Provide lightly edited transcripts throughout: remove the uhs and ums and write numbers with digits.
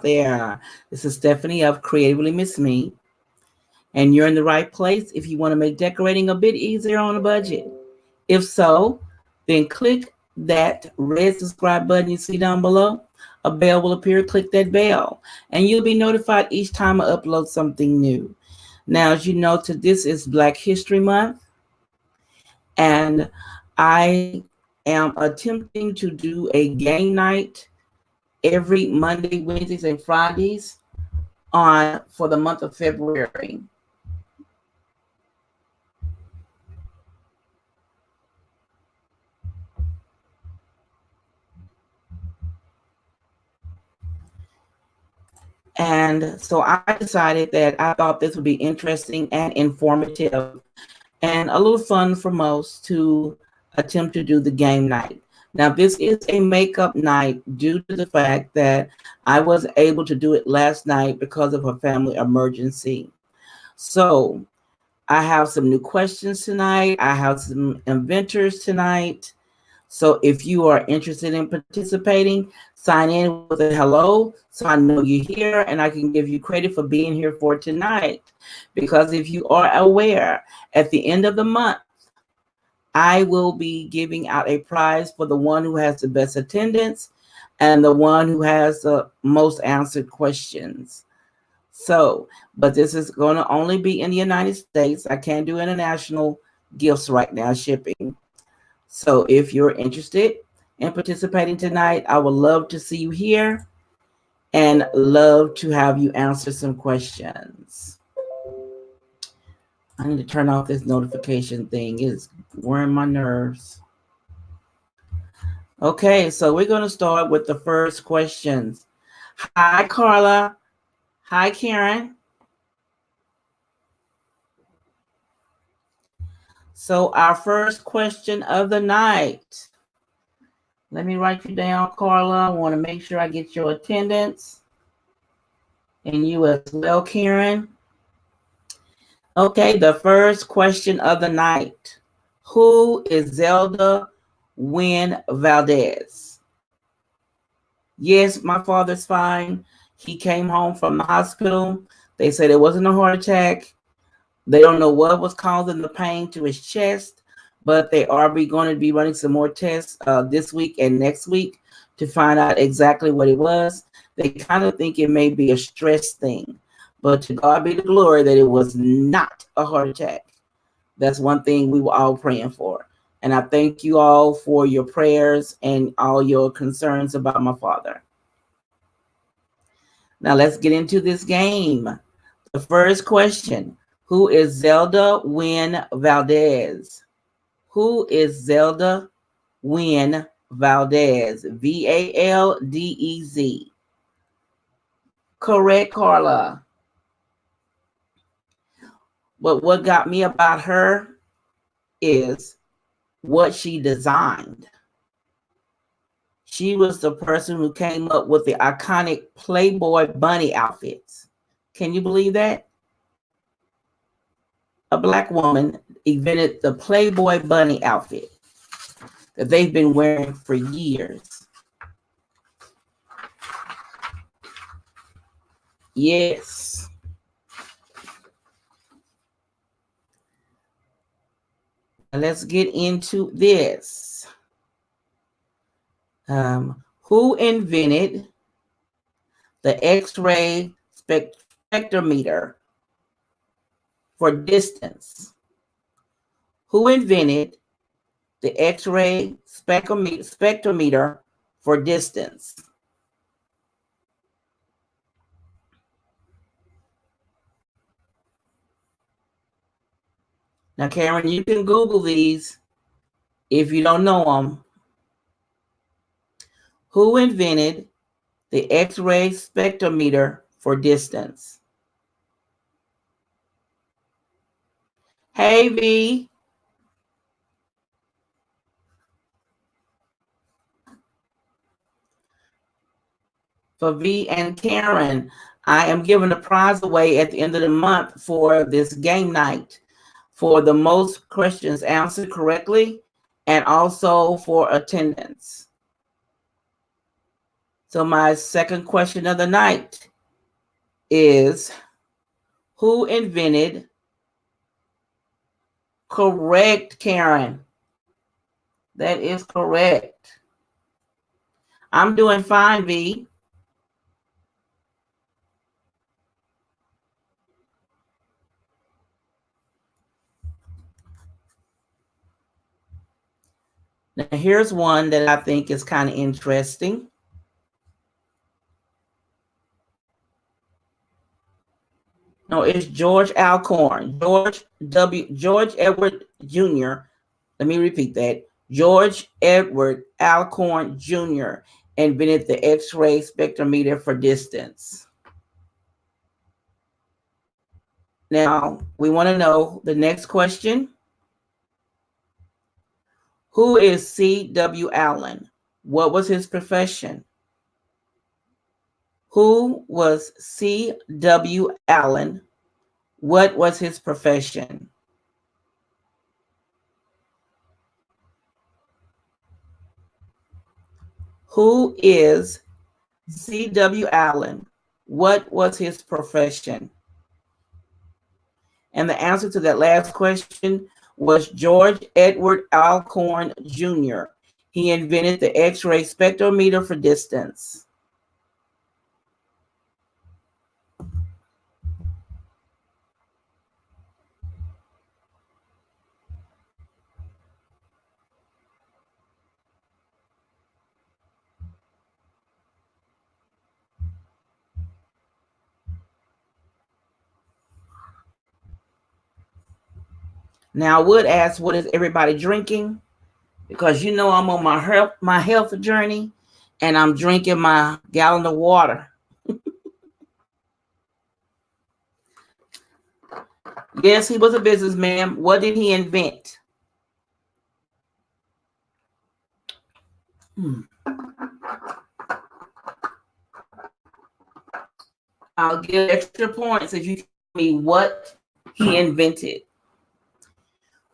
out there. This is Stephanie of Creatively Miss Me, and you're in the right place if you want to make decorating a bit easier on a budget. If so, then click that red subscribe button you see down below. A bell will appear. Click that bell, and you'll be notified each time I upload something new. Now, as you know, this is Black History Month, and I am attempting to do a game night every Monday, Wednesdays, and Fridays on for the month of February. And so I decided that I thought this would be interesting and informative and a little fun for most to attempt to do the game night. Now, this is a makeup night due to the fact that I was able to do it last night because of a family emergency. So I have some new questions tonight. I have some inventors tonight. So if you are interested in participating, sign in with a hello so I know you're here and I can give you credit for being here for tonight. Because if you are aware, at the end of the month, I will be giving out a prize for the one who has the best attendance and the one who has the most answered questions. So, but this is going to only be in the United States. I can't do international gifts right now, shipping. So if you're interested in participating tonight, I would love to see you here and love to have you answer some questions. I need to turn off this notification thing. It's wearing my nerves. Okay, so we're going to start with the first questions. Hi, Carla. Hi, Karen. So our first question of the night. Let me write you down, Carla. I want to make sure I get your attendance. And you as well, Karen. Okay, the first question of the night. Who is Zelda Wynn Valdez? Yes, my father's fine. He came home from the hospital. They said it wasn't a heart attack. They don't know what was causing the pain to his chest, but they are going to be running some more tests this week and next week to find out exactly what it was. They kind of think it may be a stress thing, but to God be the glory that it was not a heart attack. That's one thing we were all praying for. And I thank you all for your prayers and all your concerns about my father. Now let's get into this game. The first question. Who is Zelda Wynn Valdez? Who is Zelda Wynn Valdez? Valdez. Correct, Carla. But what got me about her is what she designed. She was the person who came up with the iconic Playboy bunny outfits. Can you believe that? A Black woman invented the Playboy bunny outfit that they've been wearing for years. Yes. Let's get into this. Who invented the X-ray spectrometer for distance? Who invented the X-ray spectrometer for distance? Now, Karen, you can Google these if you don't know them. Who invented the X-ray spectrometer for distance? Hey, V. For V and Karen, I am giving a prize away at the end of the month for this game night for the most questions answered correctly and also for attendance. So my second question of the night is, who invented, correct, Karen. That is correct. I'm doing fine, V. Now here's one that I think is kind of interesting. No, it's George Alcorn. George Edward Jr. Let me repeat that. George Edward Alcorn Jr. invented the X-ray spectrometer for distance. Now, we want to know the next question. Who is C.W. Allen? What was his profession? Who was C.W. Allen? What was his profession? Who is C.W. Allen? What was his profession? And the answer to that last question was George Edward Alcorn Jr. He invented the X-ray spectrometer for distance. Now, I would ask, what is everybody drinking? Because you know I'm on my health journey, and I'm drinking my gallon of water. Yes, he was a businessman. What did he invent? I'll give extra points if you tell me what he invented.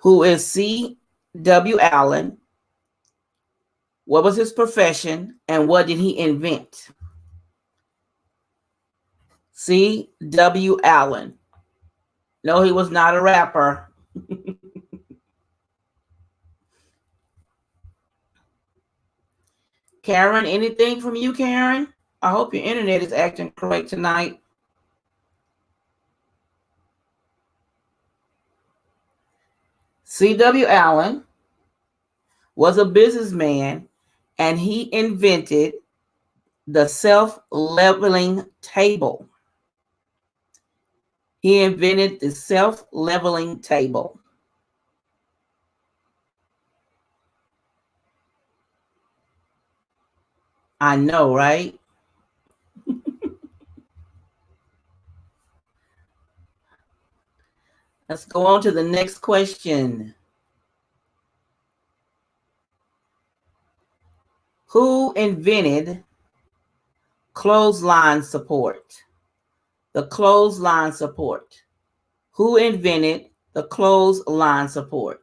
Who is C.W. Allen? What was his profession? And what did he invent? C.W. Allen. No, he was not a rapper. Karen, anything from you, Karen? I hope your internet is acting correct tonight. C.W. Allen was a businessman, and he invented the self-leveling table. He invented the self-leveling table. I know, right? Let's go on to the next question. Who invented clothesline support? The clothesline support. Who invented the clothesline support?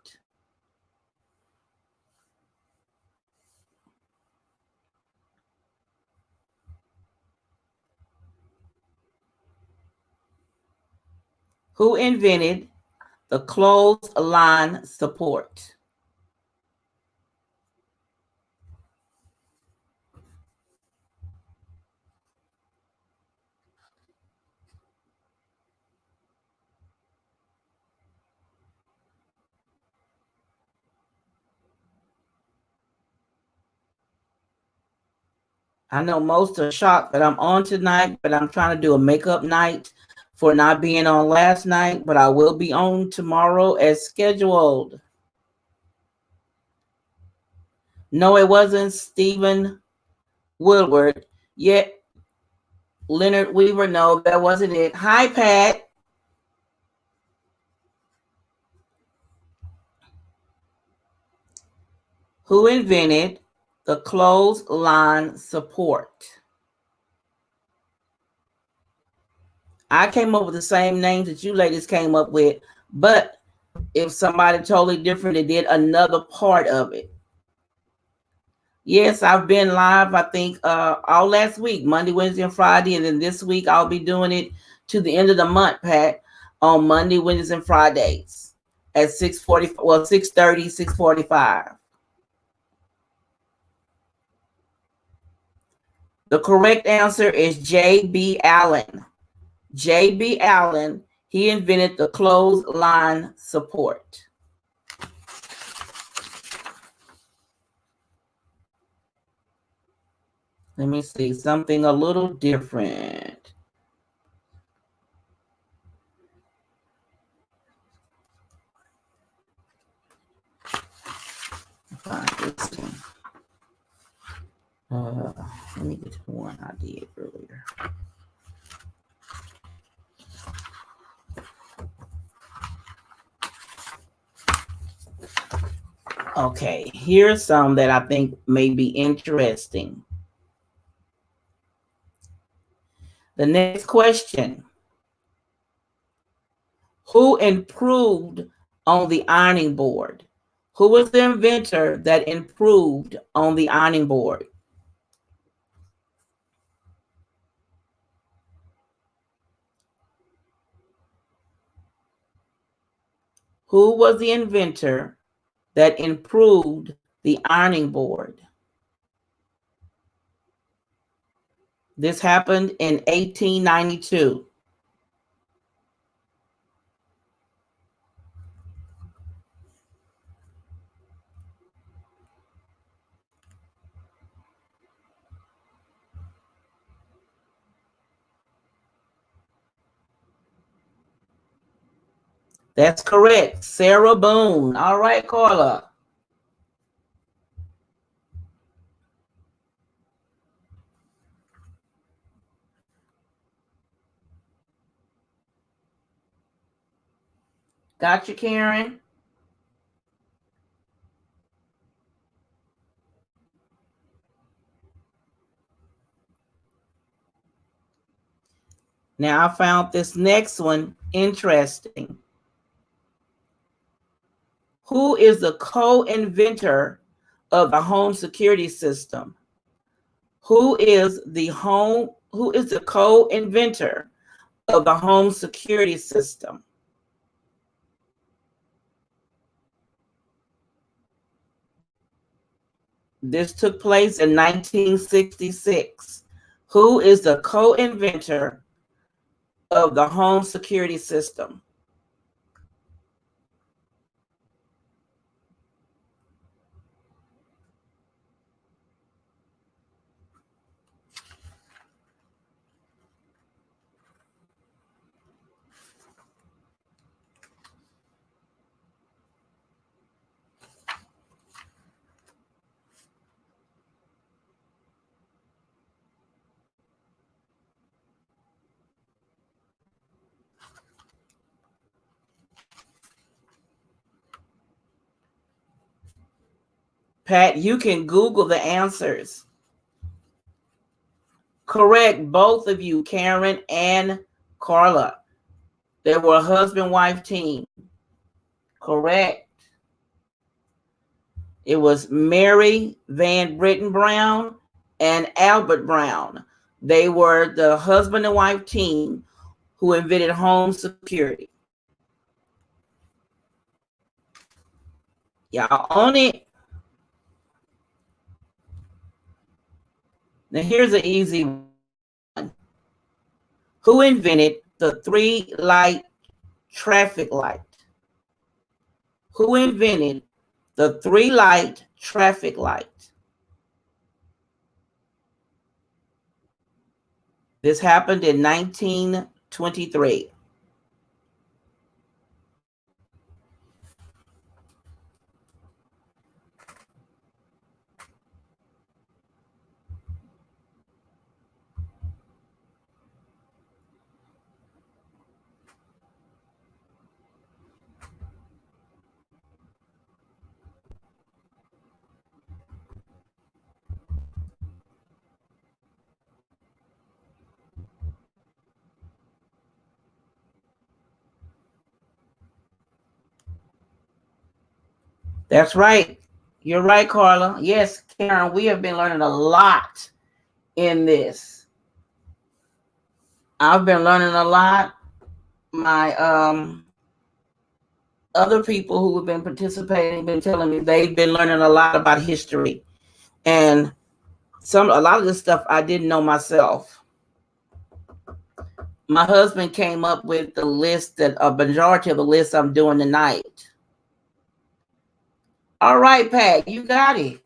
Who invented the clothesline support? I know most are shocked that I'm on tonight, but I'm trying to do a makeup night for not being on last night, but I will be on tomorrow as scheduled. No, it wasn't Stephen Woodward. Yet Leonard Weaver, no, that wasn't it. Hi, Pat. Who invented the clothesline support? I came up with the same names that you ladies came up with, but if somebody totally different, they did another part of it. Yes, I've been live, I think, all last week, Monday, Wednesday, and Friday. And then this week, I'll be doing it to the end of the month, Pat, on Monday, Wednesdays, and Fridays at 6:40, well, 6:30, 6:45. The correct answer is J.B. Allen. J.B. Allen, he invented the clothesline support. Let me see, something a little different. Find this one. Let me get to the one I did earlier. Okay, here's some that I think may be interesting. The next question. Who improved on the ironing board? Who was the inventor that improved on the ironing board? Who was the inventor that improved the ironing board? This happened in 1892. That's correct. Sarah Boone. All right, Carla. Got you, Karen? Now I found this next one interesting. Who is the co-inventor of the home security system? Who is the co-inventor of the home security system? This took place in 1966. Who is the co-inventor of the home security system? Pat, you can Google the answers. Correct, both of you, Karen and Carla. They were a husband-wife team. Correct. It was Mary Van Britten Brown and Albert Brown. They were the husband and wife team who invented home security. Y'all own it. Now here's an easy one. Who invented the 3-light traffic light? Who invented the 3-light traffic light? This happened in 1923. That's right. You're right, Carla. Yes, Karen, we have been learning a lot in this. I've been learning a lot. My other people who have been participating been telling me they've been learning a lot about history, and a lot of this stuff I didn't know myself. My husband came up with the list, that a majority of the list I'm doing tonight. All right, Pat, you got it.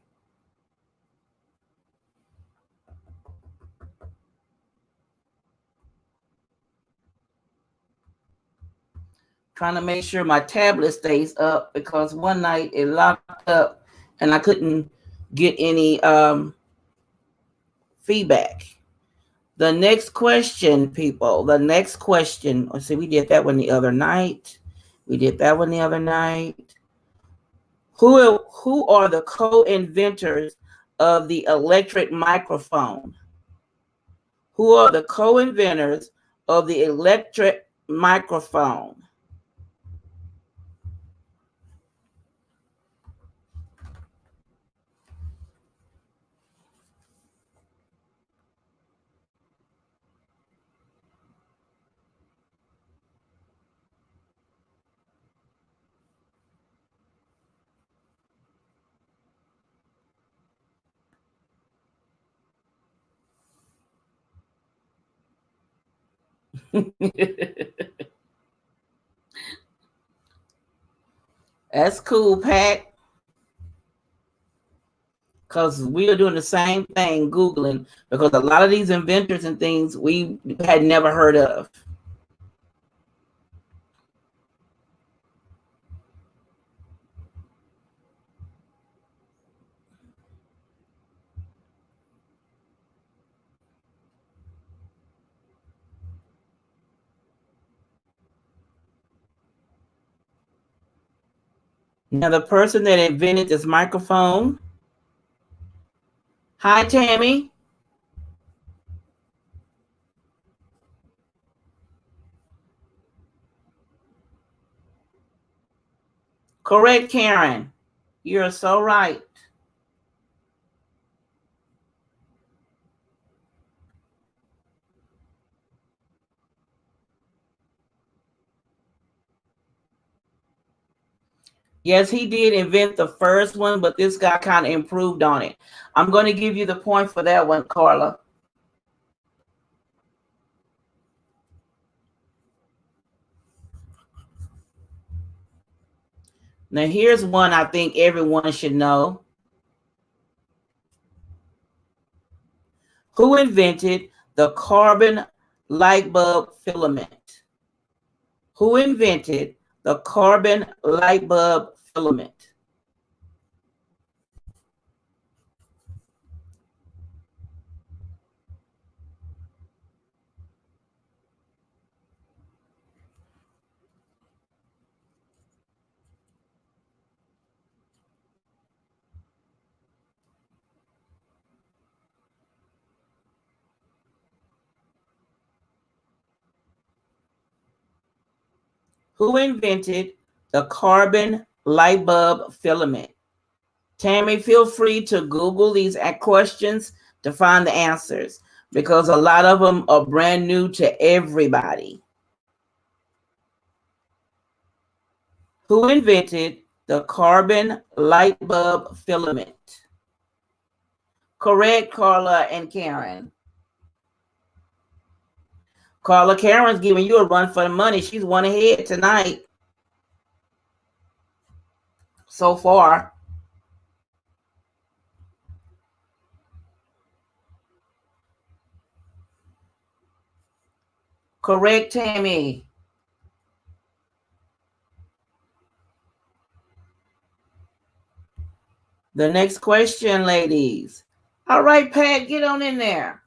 Trying to make sure my tablet stays up, because one night it locked up and I couldn't get any feedback. The next question, people, the next question. Let's see, we did that one the other night. We did that one the other night. Who are the co-inventors of the electric microphone? Who are the co-inventors of the electric microphone? That's cool, Pat. Because we are doing the same thing, Googling, because a lot of these inventors and things we had never heard of. Now, the person that invented this microphone. Hi, Tammy. Correct, Karen. You're so right. Yes, he did invent the first one, but this guy kind of improved on it. I'm going to give you the point for that one, Carla. Now, here's one I think everyone should know. Who invented the carbon light bulb filament? Who invented the carbon light bulb filament? Who invented the carbon light bulb filament? Tammy, feel free to Google these questions to find the answers, because a lot of them are brand new to everybody. Who invented the carbon light bulb filament? Correct, Carla and Karen. Carla, Karen's giving you a run for the money. She's one ahead tonight so far. Correct, Tammy. The next question, ladies. All right, Pat, get on in there.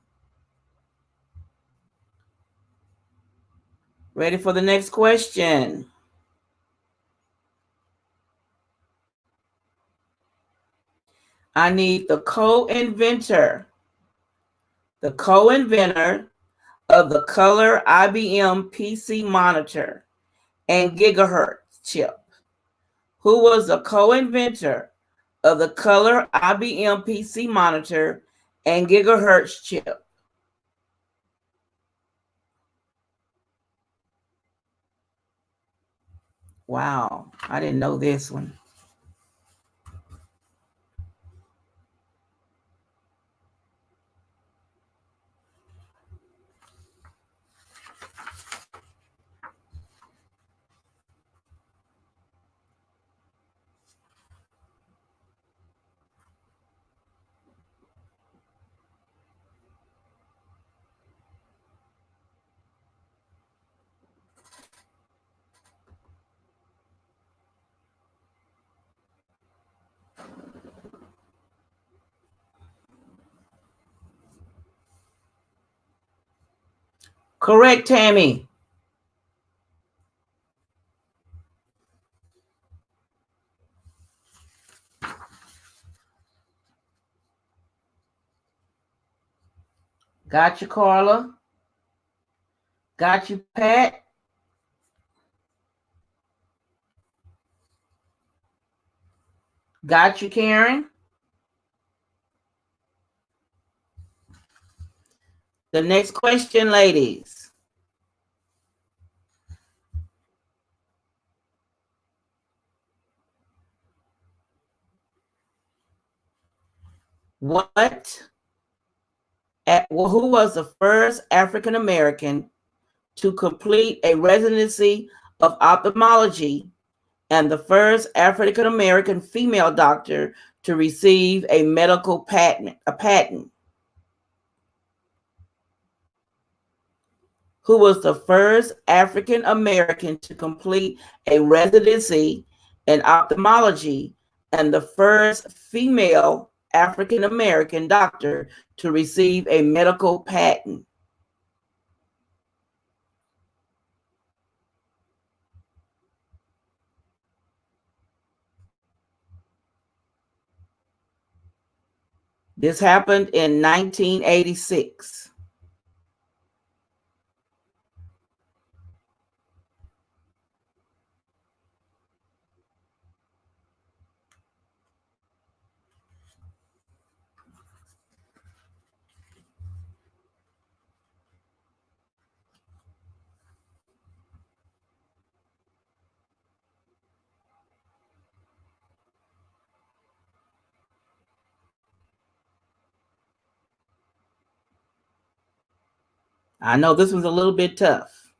Ready for the next question? I need the co-inventor of the color IBM PC monitor and gigahertz chip. Who was the co-inventor of the color IBM PC monitor and gigahertz chip? Wow, I didn't know this one. Correct, Tammy. Got you, Carla. Got you, Pat. Got you, Karen. The next question, ladies. Who was the first African American to complete a residency of ophthalmology and the first African American female doctor to receive a medical patent? Who was the first African American to complete a residency in ophthalmology and the first female African American doctor to receive a medical patent? This happened in 1986. I know this was a little bit tough.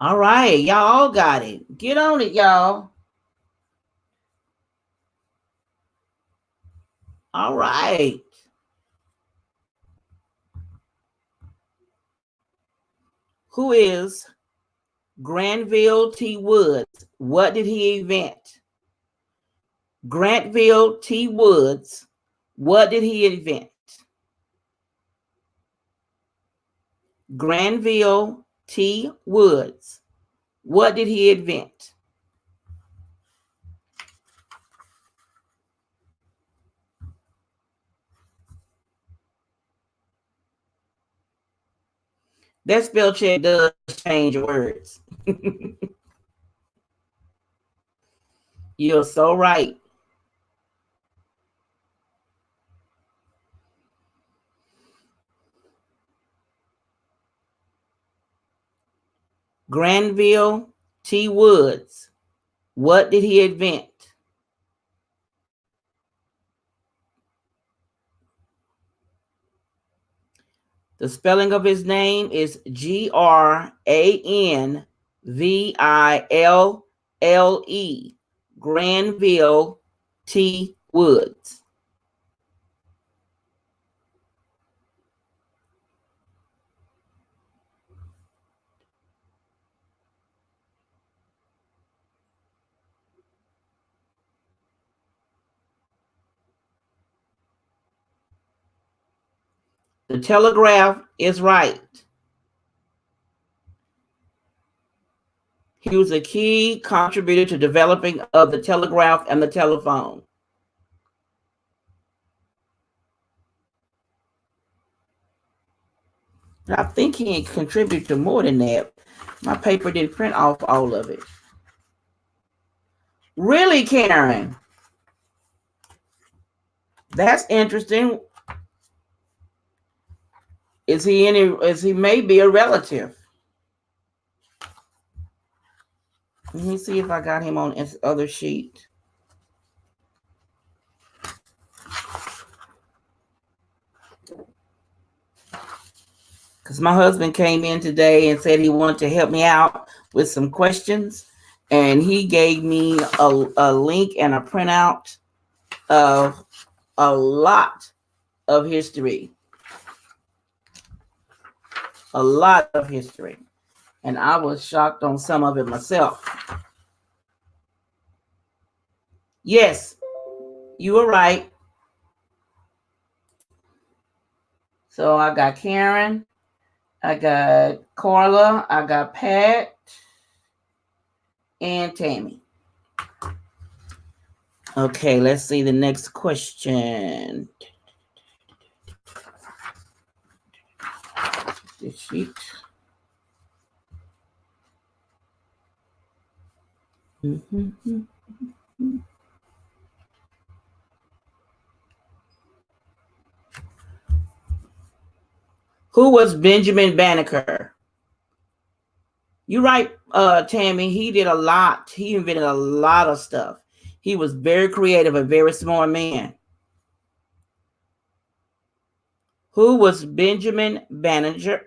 All right, y'all all got it. Get on it, y'all. All right. Who is Granville T. Woods? What did he invent? Granville T. Woods. What did he invent? Granville T. Woods. What did he invent? That spell check does change words. You're so right. Granville T. Woods. What did he invent? The spelling of his name is Granville. Granville T. Woods. The telegraph is right. He was a key contributor to developing of the telegraph and the telephone. I think he contributed to more than that. My paper didn't print off all of it. Really, Karen? That's interesting. Is he maybe a relative? Let me see if I got him on his other sheet. Because my husband came in today and said he wanted to help me out with some questions. And he gave me a link and a printout of a lot of history. A lot of history. And I was shocked on some of it myself. Yes, you were right. So I got Karen, I got Carla, I got Pat, and Tammy. Okay, let's see the next question. This sheet. Who was Benjamin Banneker? You're right, Tammy. He did a lot. He invented a lot of stuff. He was very creative, a very smart man. Who was Benjamin Banneker?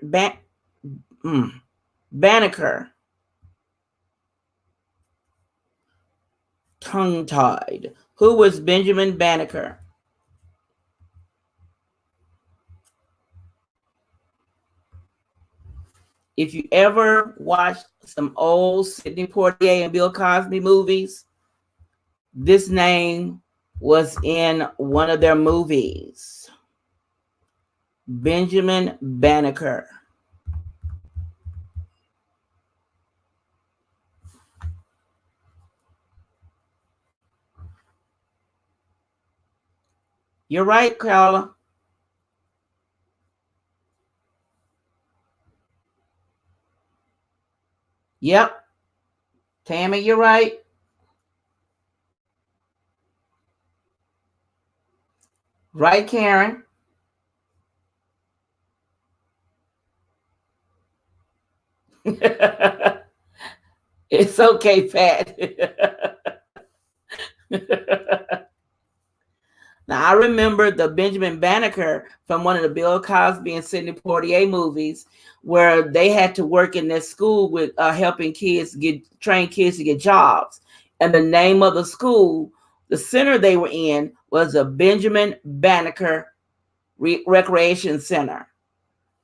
Banneker. Tongue-tied. Who was Benjamin Banneker? If you ever watched some old Sidney Poitier and Bill Cosby movies, this name was in one of their movies. Benjamin Banneker. You're right, Carla. Yep. Tammy, you're right. Right, Karen. It's okay, Pat. Now, I remember the Benjamin Banneker from one of the Bill Cosby and Sidney Poitier movies where they had to work in their school with helping kids train kids to get jobs. And the name of the school, the center they were in, was the Benjamin Banneker Recreation Center.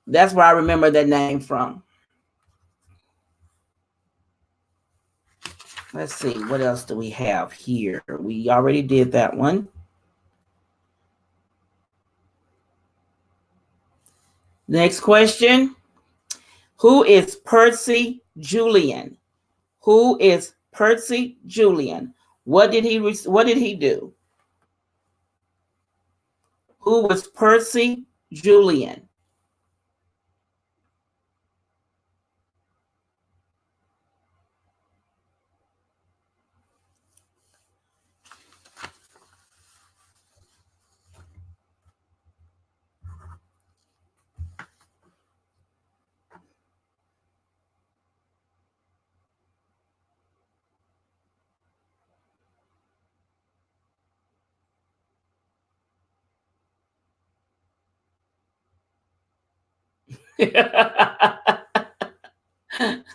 That's where I remember that name from. Let's see, what else do we have here? We already did that one. Next question. Who is Percy Julian? Who is Percy Julian? What did he do? Who was Percy Julian?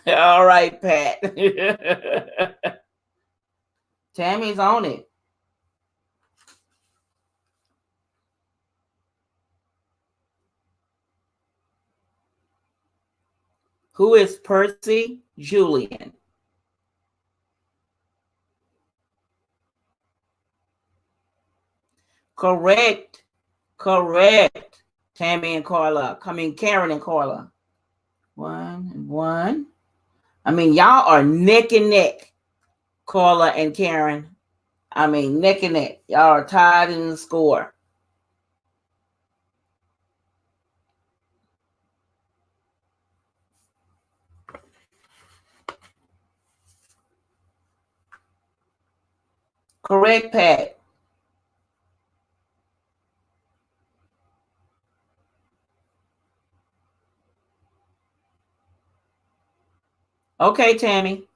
All right, Pat. Tammy's on it. Who is Percy Julian? Correct. Correct. Tammy and Carla. Karen and Carla. One and one. I mean, y'all are neck and neck, Carla and Karen. I mean, neck and neck. Y'all are tied in the score. Correct, Pat. Okay, Tammy.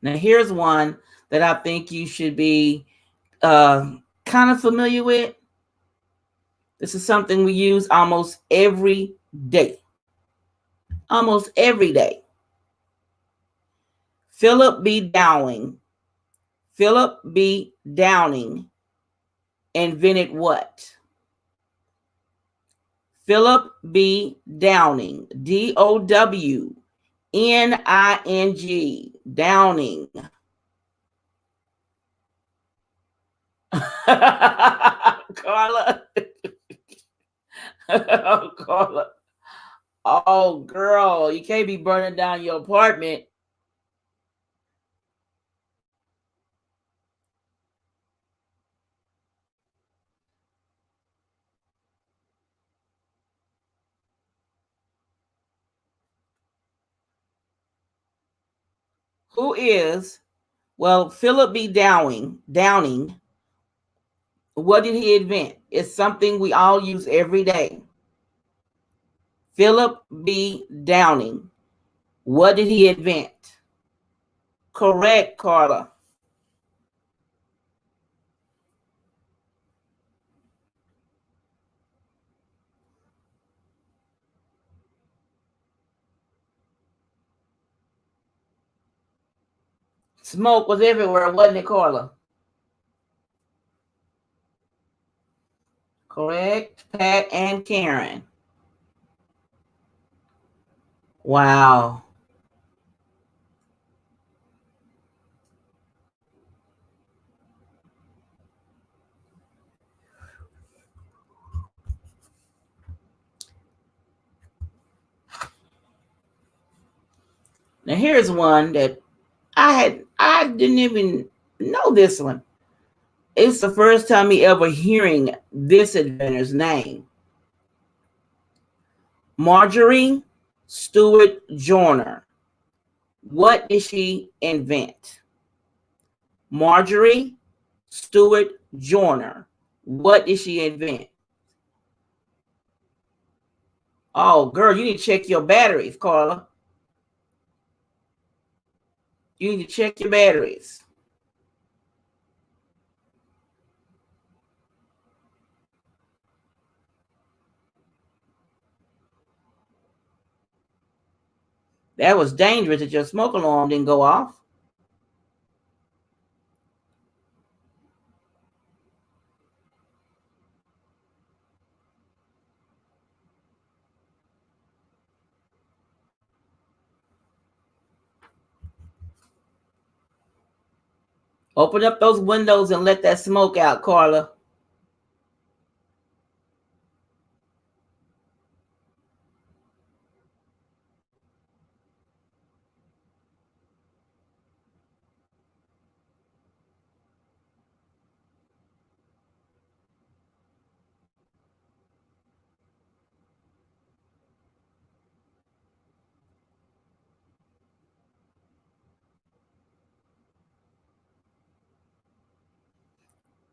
Now, here's one that I think you should be kind of familiar with. This is something we use almost every day. Almost every day. Philip B. Downing. Philip B. Downing invented what? Philip B. Downing. D-O-W-N-I-N-G. Downing. Carla. Oh, Carla. Oh, girl, you can't be burning down your apartment. Who is, well, Philip B. Downing, what did he invent? It's something we all use every day. Philip B. Downing, what did he invent? Correct, Carla. Smoke was everywhere, wasn't it, Carla? Correct, Pat and Karen. Wow. Now here's one that I didn't even know this one. It's the first time me ever hearing this inventor's name. Marjorie Stewart Joyner. What did she invent? Marjorie Stewart Joyner. What did she invent? Oh, girl, you need to check your batteries, Carla. You need to check your batteries. That was dangerous that your smoke alarm didn't go off. Open up those windows and let that smoke out, Carla.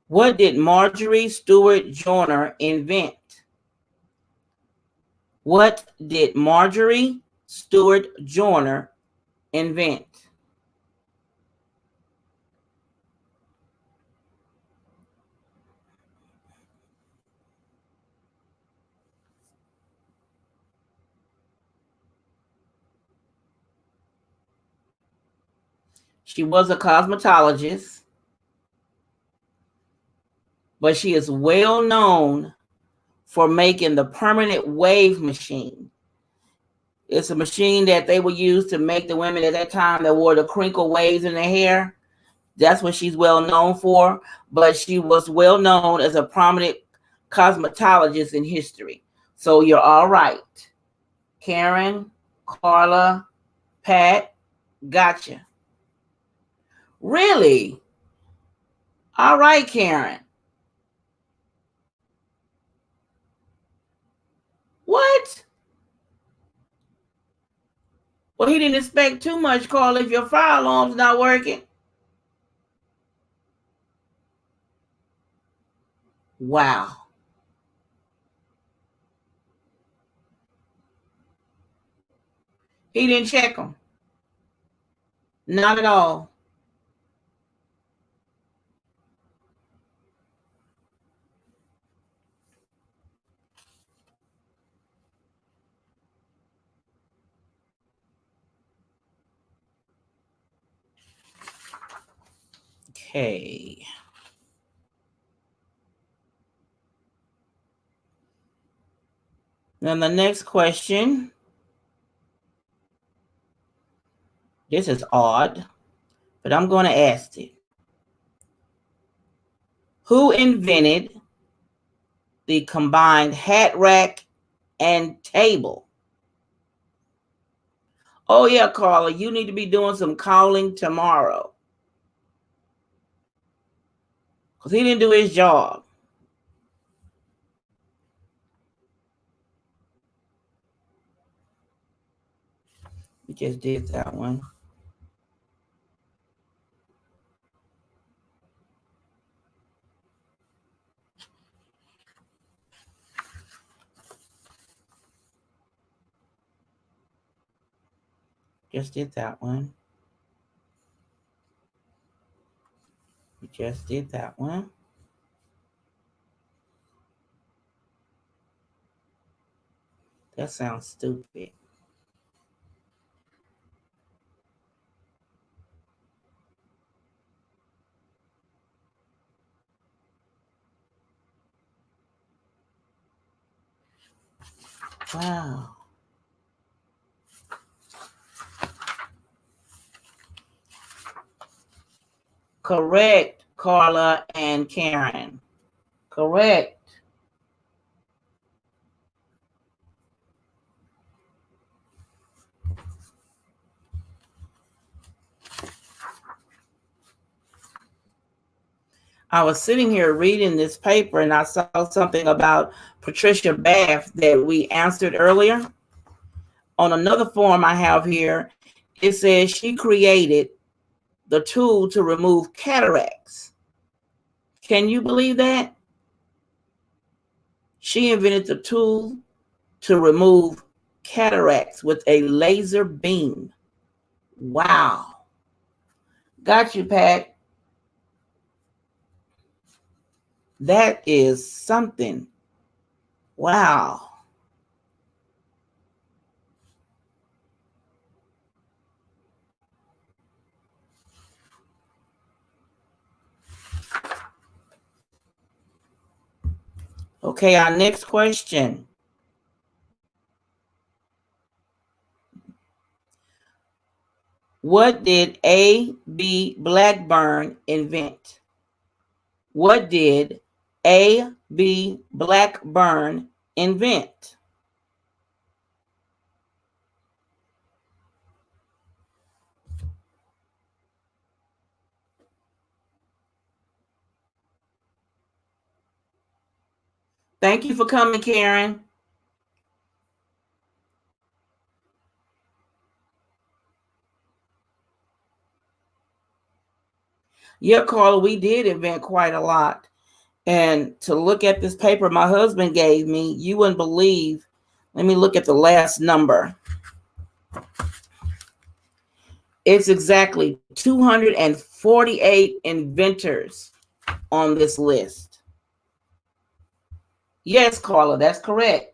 What did Marjorie Stewart Joyner invent? What did Marjorie Stewart Joyner invent? She was a cosmetologist, but she is well known for making the permanent wave machine. It's a machine that they would use to make the women at that time that wore the crinkle waves in their hair. That's what she's well known for. But she was well known as a prominent cosmetologists in history. So you're all right. Karen, Carla, Pat, gotcha. Really? All right, Karen. What? Well, he didn't expect too much, Carla, if your fire alarm's not working. Wow. He didn't check them. Not at all. Okay. Now the next question. This is odd, but I'm going to ask it. Who invented the combined hat rack and table? Oh yeah, Carla, you need to be doing some calling tomorrow. Because he didn't do his job. We just did that one. Just did that one. We just did that one. That sounds stupid. Wow. Correct, Carla and Karen. Correct. I was sitting here reading this paper and I saw something about Patricia Bath that we answered earlier. On another form I have here, it says she created the tool to remove cataracts. Can you believe that? She invented the tool to remove cataracts with a laser beam. Wow. Got you, Pat. That is something. Wow. Okay, our next question. What did A.B. Blackburn invent? What did A.B. Blackburn invent? Thank you for coming, Karen. Yeah, Carla, we did invent quite a lot. And to look at this paper my husband gave me, you wouldn't believe. Let me look at the last number. It's exactly 248 inventors on this list. Yes, Carla, that's correct.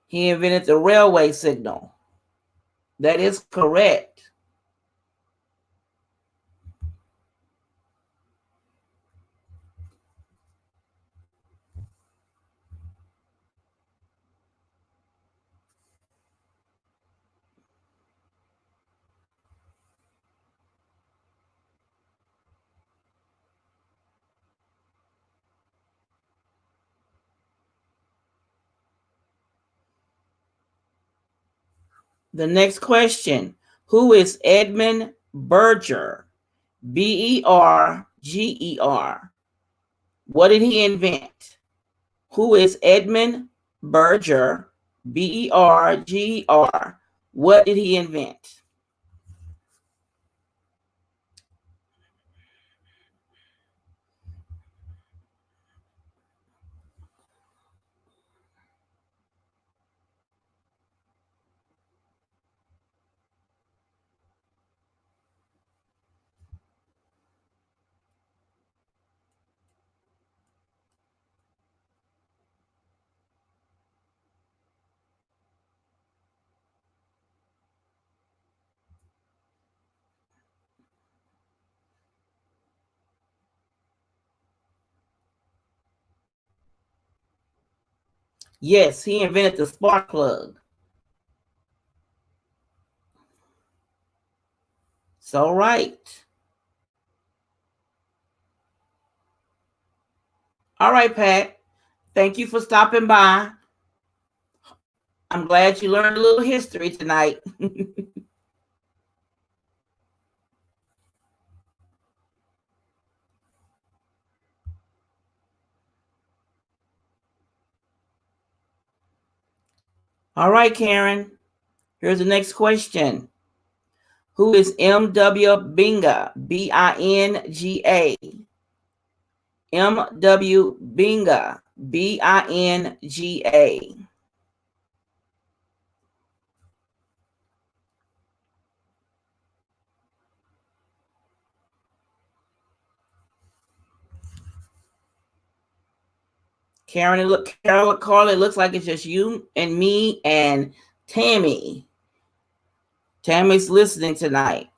He invented the railway signal. That is correct. The next question. Who is Edmund Berger? Berger. What did he invent? Who is Edmund Berger? Berger. What did he invent? Yes, he invented the spark plug. So right. All right, Pat. Thank you for stopping by. I'm glad you learned a little history tonight. All right, Karen. Here's the next question. Who is M.W. Binga? B-I-N-G-A. M.W. Binga. B-I-N-G-A. Carla, it looks like it's just you and me and Tammy. Tammy's listening tonight.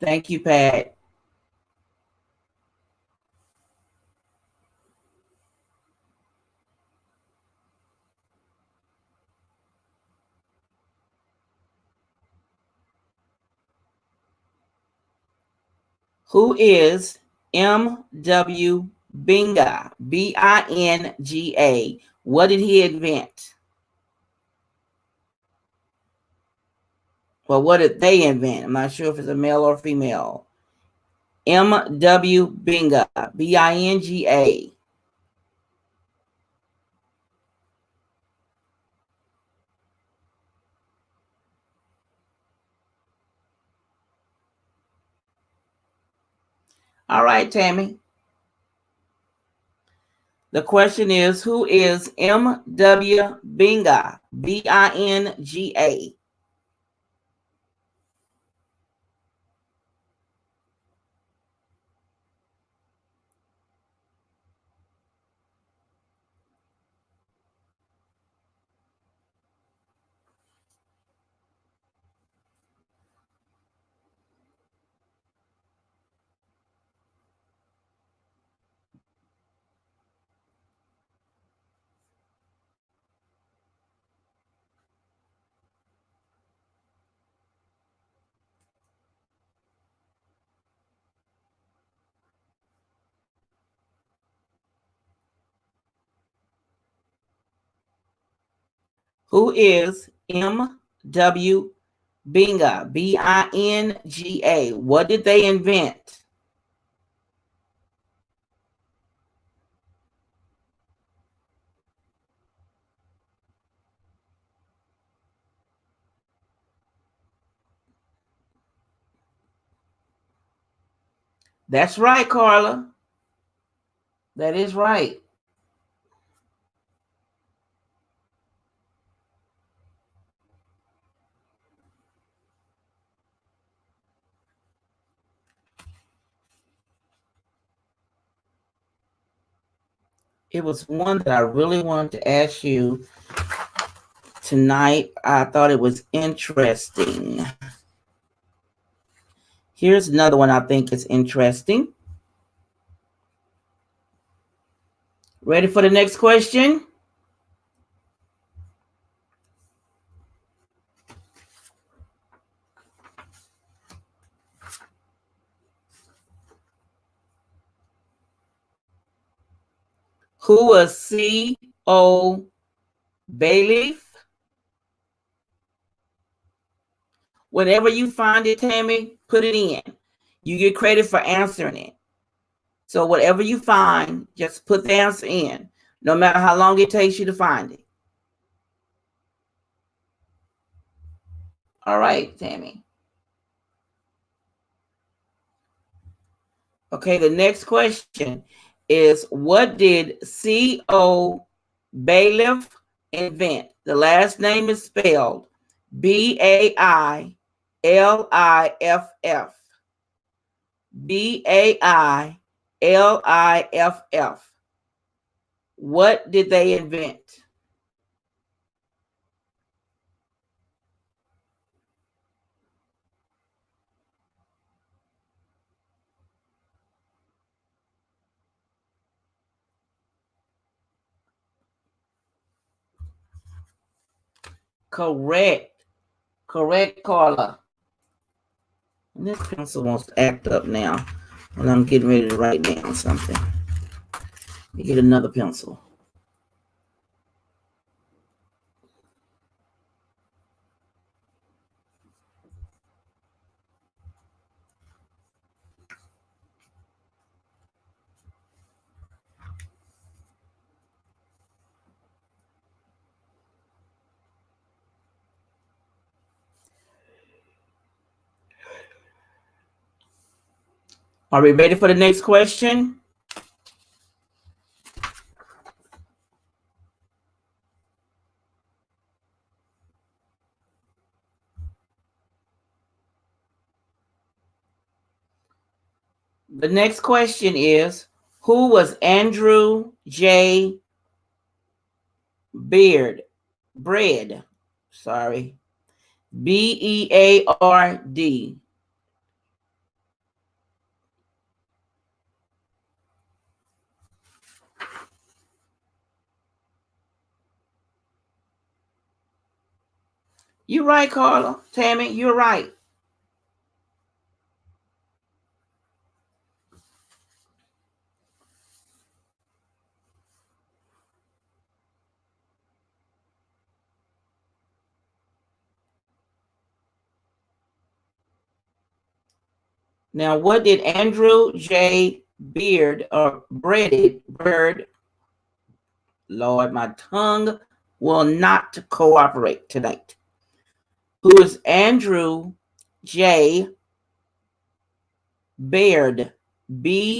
Thank you, Pat. Who is M.W. Binga? B-I-N-G-A. What did he invent? Well, what did they invent? I'm not sure if it's a male or female. M.W. Binga. B-I-N-G-A. All right, Tammy. The question is, who is M.W. Binga? B-I-N-G-A. Who is M.W. Binga? B-I-N-G-A. What did they invent? That's right, Carla. That is right. It was one that I really wanted to ask you tonight. I thought it was interesting. Here's another one I think is interesting. Ready for the next question? Who was C.O. Bayleaf? Whenever you find it, Tammy, put it in. You get credit for answering it. So whatever you find, just put the answer in, no matter how long it takes you to find it. All right, Tammy. Okay, the next question is, what did C.O. Bayleaf invent? The last name is spelled Bailiff. Bailiff. What did they invent? Correct, Carla. And this pencil wants to act up now when I'm getting ready to write down something. Let me get another pencil. Are we ready for the next question? The next question is, who was Andrew J. Bread? Sorry. Beard. You're right, Carla. Tammy, you're right. Now, what did Andrew J. Bird? Lord, my tongue will not cooperate tonight. Who is Andrew J. Baird? Beard.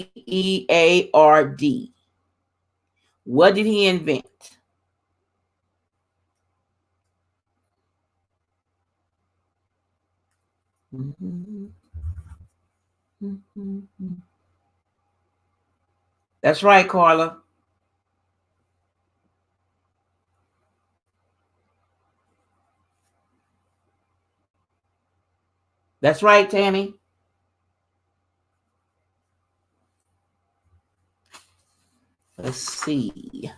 What did he invent? That's right, Carla. That's right, Tammy. Let's see.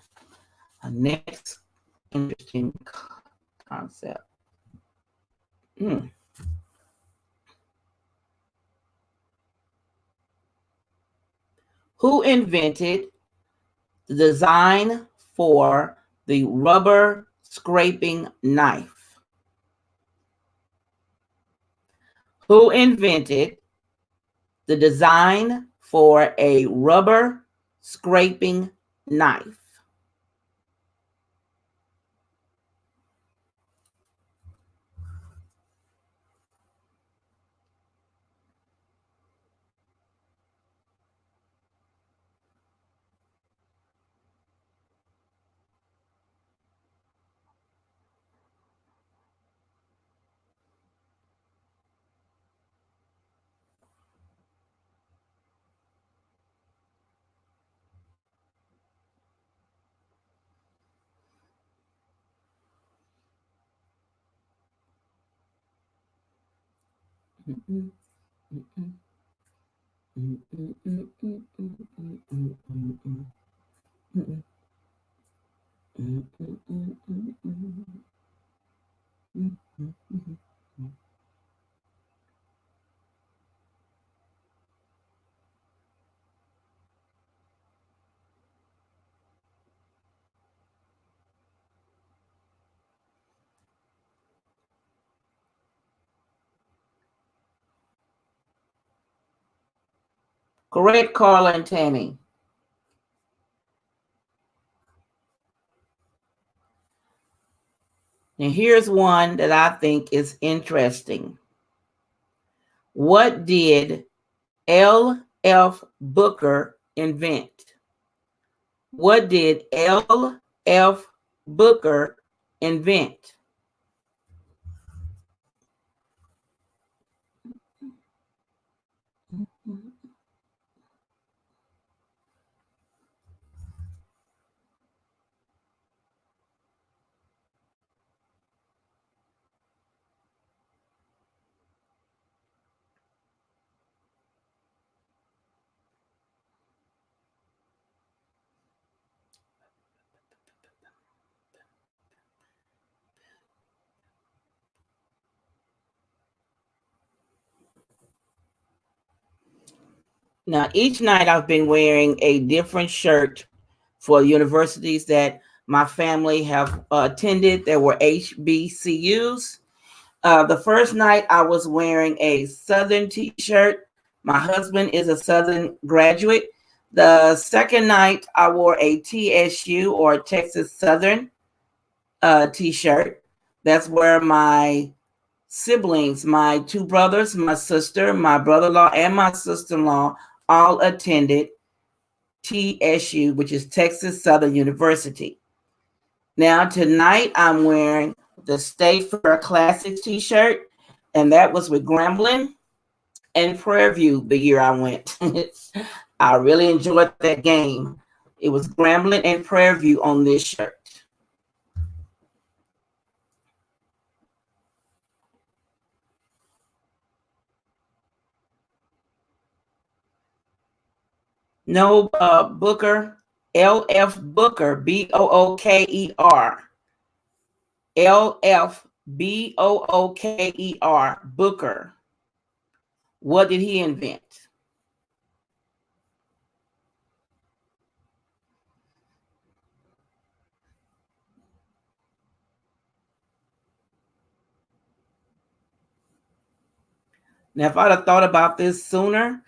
Our next interesting concept. Who invented the design for the rubber scraping knife? Who invented the design for a rubber scraping knife? Correct, Carla and Tammy. And here's one that I think is interesting. What did L.F. Booker invent? What did L.F. Booker invent? Now, each night I've been wearing a different shirt for universities that my family have attended. There were HBCUs. The first night I was wearing a Southern t-shirt. My husband is a Southern graduate. The second night I wore a TSU or Texas Southern t-shirt. That's where my siblings, my two brothers, my sister, my brother-in-law, and my sister-in-law all attended TSU, which is Texas Southern University. Now, tonight I'm wearing the State Fair Classics t-shirt, and that was with Grambling and Prairie View the year I went. I really enjoyed that game. It was Grambling and Prairie View on this shirt. No, Booker, L.F. Booker, Booker. L.F. Booker, Booker. What did he invent? Now, if I'd have thought about this sooner,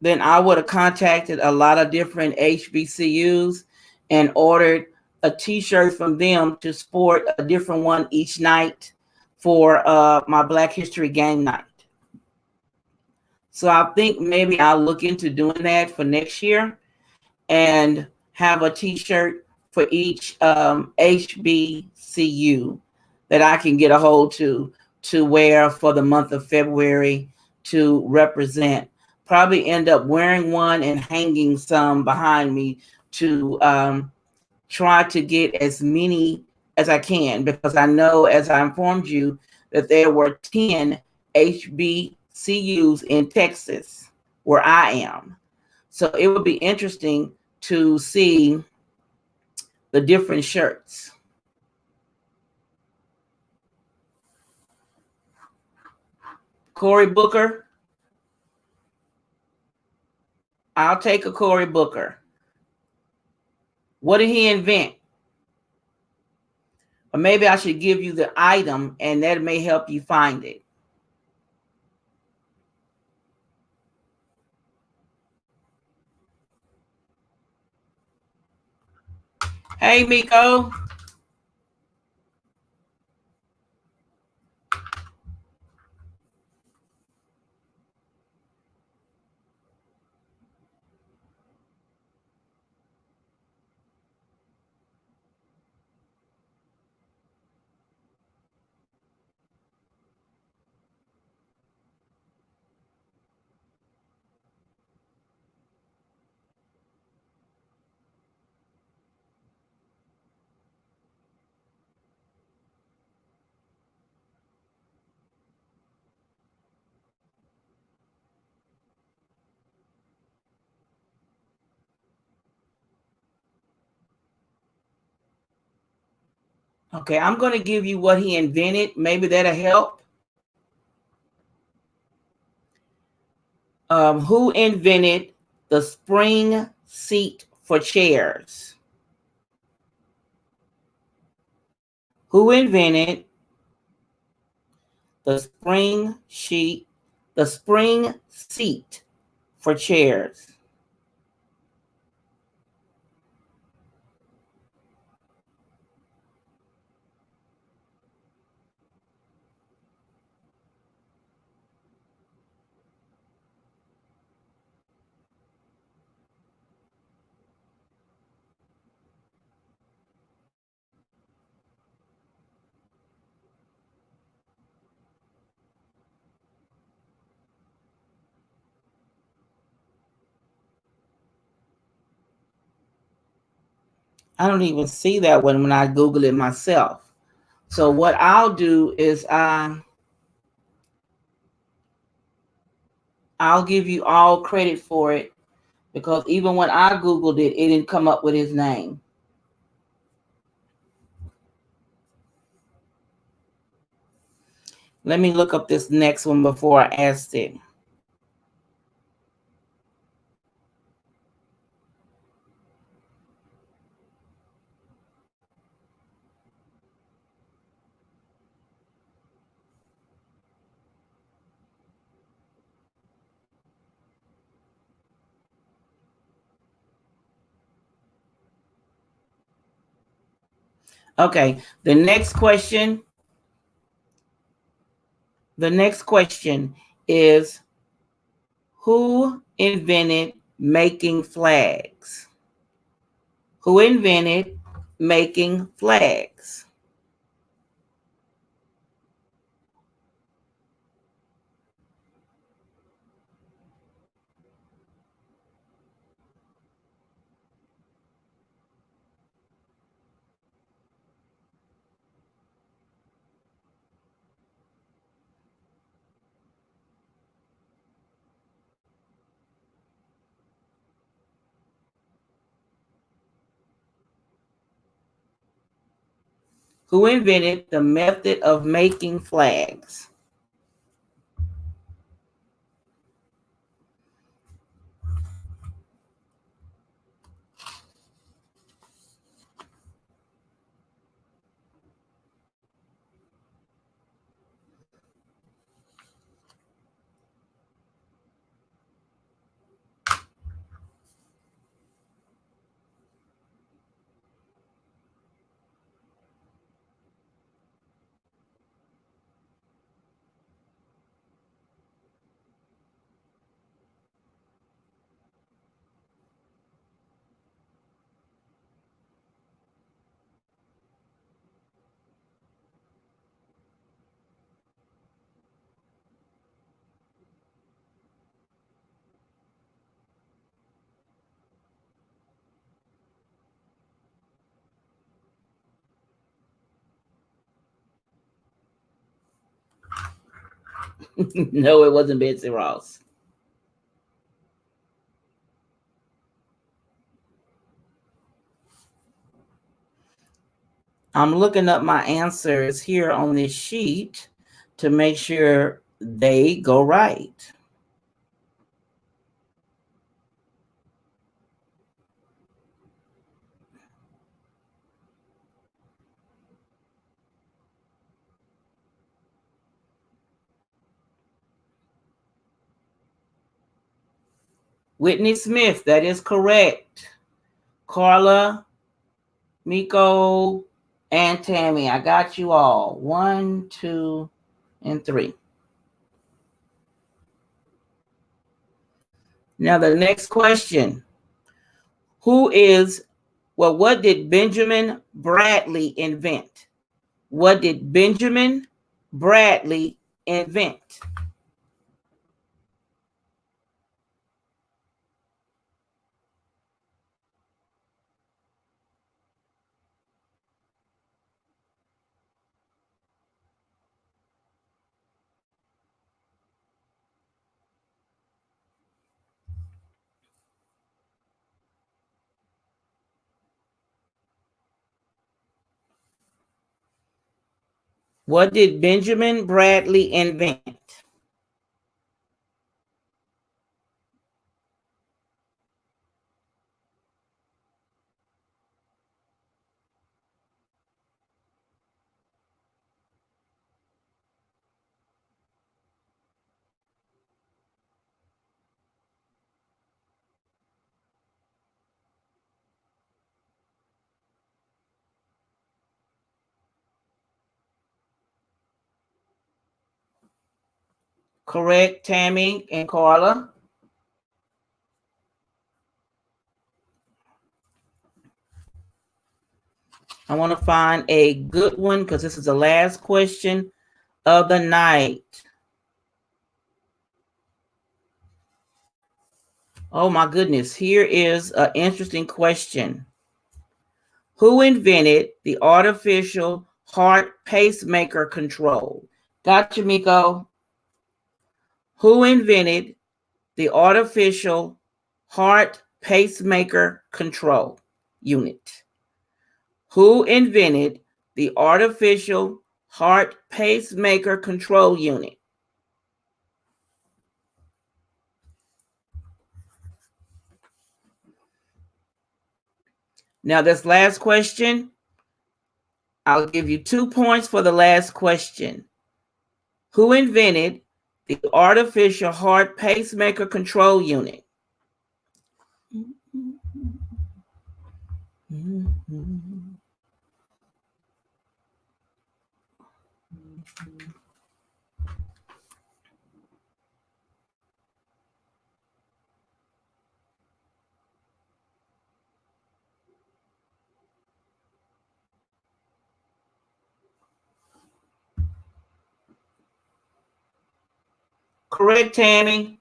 then I would have contacted a lot of different HBCUs and ordered a T-shirt from them to sport a different one each night for my Black History game night. So I think maybe I'll look into doing that for next year and have a T-shirt for each HBCU that I can get a hold to wear for the month of February to represent. Probably end up wearing one and hanging some behind me to try to get as many as I can, because I know, as I informed you, that there were 10 HBCUs in Texas where I am. So it would be interesting to see the different shirts. Cory Booker, I'll take a Cory Booker. What did he invent? Or maybe I should give you the item and that may help you find it. Hey, Miko. Okay, I'm going to give you what he invented. Maybe that'll help. Who invented the spring seat for chairs? Who invented the spring seat for chairs? I don't even see that one when I Google it myself. So what I'll do is I'll give you all credit for it, because even when I Googled it, it didn't come up with his name. Let me look up this next one before I ask it. Okay, the next question is, who invented making flags? Who invented making flags? Who invented the method of making flags? No, it wasn't Betsy Ross. I'm looking up my answers here on this sheet to make sure they go right. Whitney Smith, that is correct. Carla, Miko, and Tammy, I got you all. 1, 2, and 3. Now the next question. What did Benjamin Bradley invent? What did Benjamin Bradley invent? What did Benjamin Bradley invent? Correct, Tammy and Carla. I want to find a good one because this is the last question of the night. Oh my goodness, here is an interesting question. Who invented the artificial heart pacemaker control? Gotcha, Miko. Who invented the artificial heart pacemaker control unit? Who invented the artificial heart pacemaker control unit? Now, this last question, I'll give you 2 points for the last question. Who invented the artificial heart pacemaker control unit? Correct, Tammy.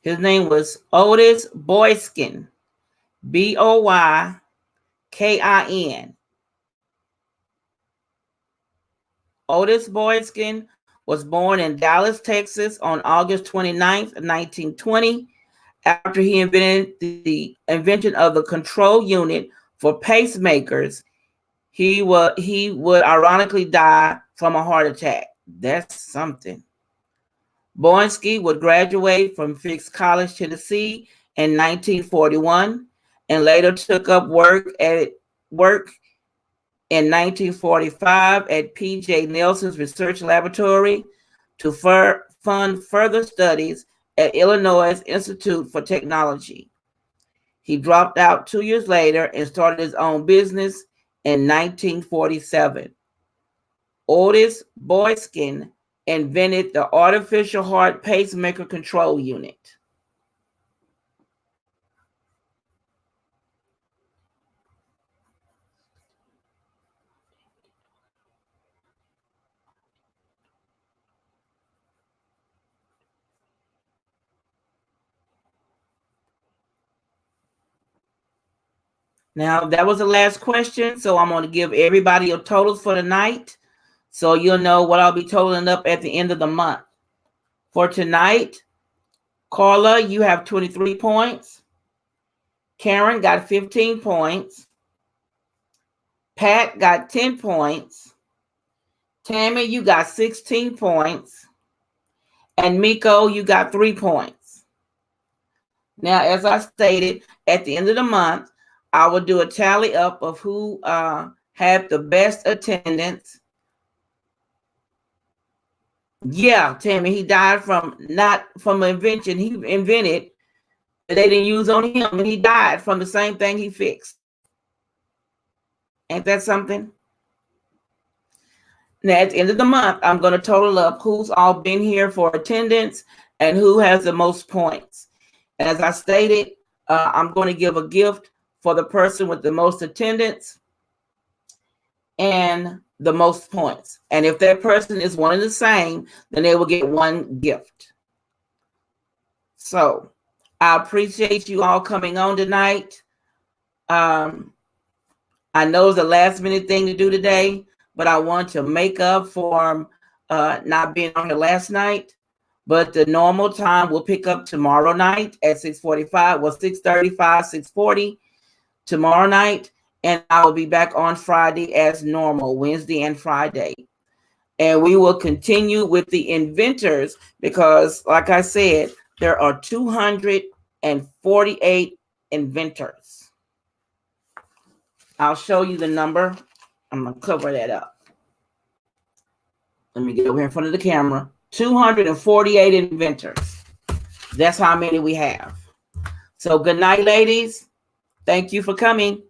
His name was Otis Boyskin. Boykin. Otis Boyskin was born in Dallas, Texas on August 29th, 1920. After he invented the invention of the control unit for pacemakers, he would ironically die from a heart attack. That's something. Boykin would graduate from Fisk College, Tennessee in 1941 and later took up work in 1945 at P.J. Nelson's research laboratory to fund further studies at Illinois Institute for Technology. He dropped out 2 years later and started his own business in 1947. Otis Boyskin invented the artificial heart pacemaker control unit. Now, that was the last question, so I'm going to give everybody your totals for the night so you'll know what I'll be totaling up at the end of the month. For tonight, Carla, you have 23 points. Karen got 15 points. Pat got 10 points. Tammy, you got 16 points. And Miko, you got 3 points. Now, as I stated, at the end of the month, I will do a tally up of who had the best attendance. Yeah, Tammy, he died not from an invention he invented, but they didn't use on him, and he died from the same thing he fixed. Ain't that something? Now, at the end of the month, I'm going to total up who's all been here for attendance and who has the most points. As I stated, I'm going to give a gift for the person with the most attendance and the most points. And if that person is one and the same, then they will get one gift. So I appreciate you all coming on tonight. I know it's a last minute thing to do today, but I want to make up for not being on here last night. But the normal time will pick up tomorrow night at 6:45, well, 6:35, 6:40 tomorrow night. And I will be back on Friday as normal, Wednesday and Friday. And we will continue with the inventors because, like I said, there are 248 inventors. I'll show you the number. I'm going to cover that up. Let me get over here in front of the camera. 248 inventors. That's how many we have. So good night, ladies. Thank you for coming.